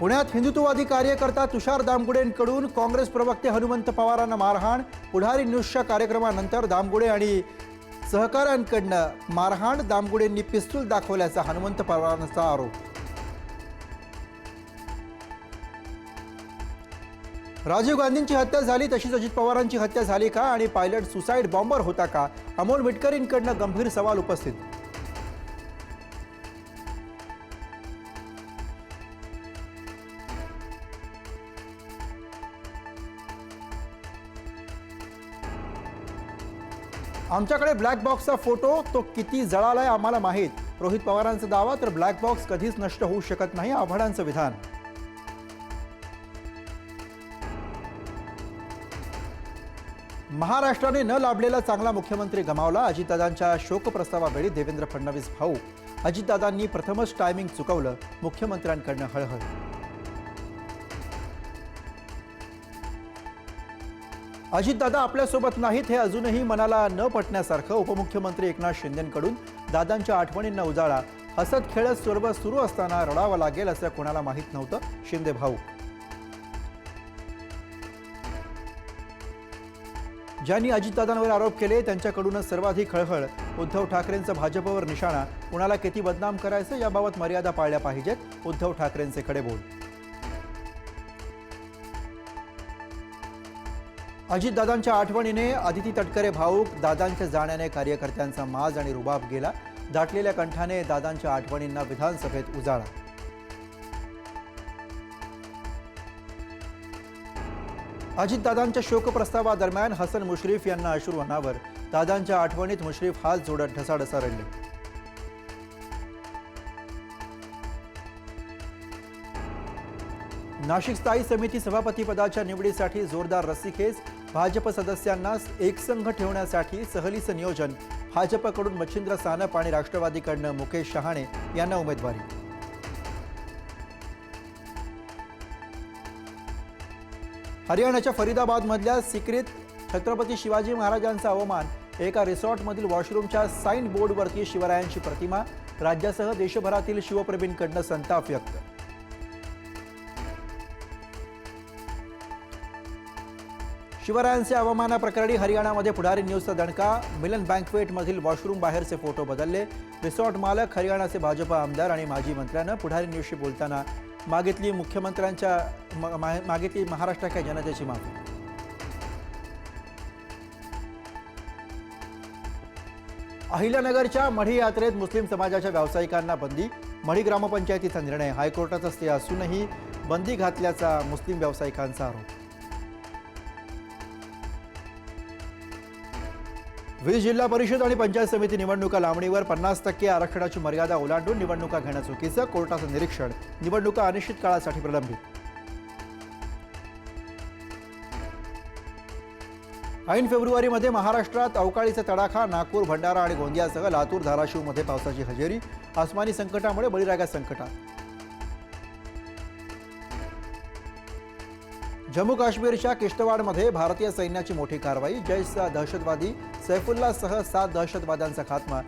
पुण्यात हिंदुत्ववादी कार्यकर्ता तुषार दामगुडेंकडून काँग्रेस प्रवक्ते हनुमंत पवारांना मारहाण। पुढारी न्यूजच्या कार्यक्रमानंतर दामगुडे आणि सहकाऱ्यांकडून मारहाण। दामगुडेंनी पिस्तूल दाखवल्याचा हनुमंत पवारांचा आरोप। राजीव गांधींची हत्या झाली तशीच अजित पवारांची हत्या झाली का आणि पायलट सुसाइड बॉम्बर होता का? अमोल मिटकरींकडून गंभीर सवाल उपस्थित। आमच्याकडे ब्लॅक बॉक्सचा फोटो, तो किती जळालाय आम्हाला माहीत। रोहित पवारांचा दावा, तर ब्लॅक बॉक्स कधीच नष्ट होऊ शकत नाही, आव्हाडांचं विधान। महाराष्ट्राने न लाभलेला चांगला मुख्यमंत्री गमावला। अजितदादांच्या शोकप्रस्तावावेळी देवेंद्र फडणवीस भाऊक। अजितदादांनी प्रथमच टायमिंग चुकवलं, मुख्यमंत्र्यांकडून हळहळ। अजितदादा आपल्यासोबत नाहीत हे अजूनही मनाला न पटण्यासारखं। उपमुख्यमंत्री एकनाथ शिंदेंकडून दादांच्या आठवणींना उजाळा। हसत खेळत सर्व सुरू असताना रडावं लागेल असं कोणाला माहीत नव्हतं, शिंदे भाऊ। ज्यांनी अजितदादांवर आरोप केले त्यांच्याकडूनच सर्वाधिक हळहळ। उद्धव ठाकरेंचं भाजपवर निशाणा। कुणाला किती बदनाम करायचं याबाबत मर्यादा पाळल्या पाहिजेत, उद्धव ठाकरेंचे खडे बोल। अजितदादांच्या आठवणीने आदिती तटकरे भाऊक। दादांच्या जाण्याने कार्यकर्त्यांचा माज आणि रुबाब गेला। दाटलेल्या कंठाने दादांच्या आठवणींना विधानसभेत उजाळा। अजितदादांच्या शोकप्रस्तावादरम्यान हसन मुश्रीफ यांना अश्रू अनावर। दादांच्या आठवणीत मुश्रीफ हात जोडत ढसाढसा रडले। नाशिक स्थायी समिती सभापतीपदाच्या निवडीसाठी जोरदार रस्सीखेच। भाजप सदस्यांना एकसंघ ठेवण्यासाठी सहलीचं नियोजन। भाजपकडून मच्छिंद्र सानप आणि राष्ट्रवादीकडून मुकेश शहाणे यांना उमेदवारी। हरियाणाच्या फरीदाबादमधल्या सिकरीत छत्रपती शिवाजी महाराजांचा अवमान। एका रिसॉर्टमधील वॉशरूमच्या साइन बोर्डवरती शिवरायांची प्रतिमा। राज्यासह देशभरातील शिवप्रेमींकडून संताप व्यक्त। शिवरायांच्या अवमानाप्रकरणी हरियाणामध्ये पुढारी न्यूजचा दणका। मिलन बँकवेटमधील वॉशरूम बाहेरचे फोटो बदलले। रिसॉर्ट मालक हरियाणाचे भाजप आमदार आणि माजी मंत्र्यानं पुढारी न्यूजशी बोलताना मागितली महाराष्ट्राच्या जनतेची माफी। अहिल्यानगरच्या मढी यात्रेत मुस्लिम समाजाच्या व्यावसायिकांना बंदी। मढी ग्रामपंचायतीचा निर्णय, हायकोर्टाचा स्टे असूनही बंदी घातल्याचा मुस्लिम व्यावसायिकांचा आरोप। वीज जिल्हा परिषद आणि पंचायत समिती निवडणुका लांबणीवर। 50% आरक्षणाची मर्यादा ओलांडून निवडणुका घेणं चुकीचं, कोर्टाचं निरीक्षण। निवडणुका अनिश्चित काळासाठी प्रलंबित। ऐन फेब्रुवारीमध्ये महाराष्ट्रात अवकाळीचा तडाखा। नागपूर, भंडारा आणि गोंदियासह लातूर, धाराशिवमध्ये पावसाची हजेरी। आसमानी संकटामुळे बळीराजा संकटात। जम्मू काश्मीरच्या किश्तवाडमध्ये भारतीय सैन्याची मोठी कारवाई। जैशचा दहशतवादी सैफुल्लासह 7 दहशतवाद्यांचा खात्मा।